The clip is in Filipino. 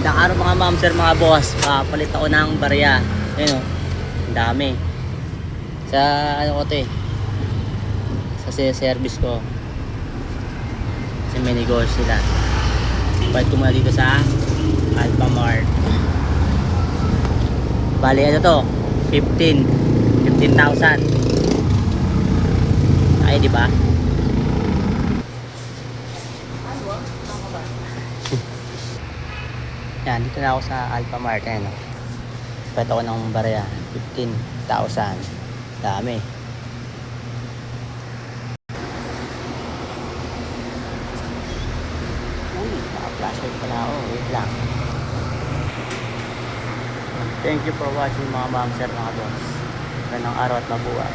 Magandang araw mga ma'am sir, mga boss. Palit ako ng barya. Ayun o, ang dami. Sa ano ko to eh, sa service ko. Kasi may negosyo sila. Palit ko muna dito sa Alphamart. Bali ano to, 15,000. Ay di ba? Yan, dito na ako sa Alphamart. Ayan o, palit ako ng barya, 15,000. Dami. Uy, naka-flashlight pala ako. Wait lang. Thank you for watching mga ma'am sir, mga boss. Ganang araw at mabuhay.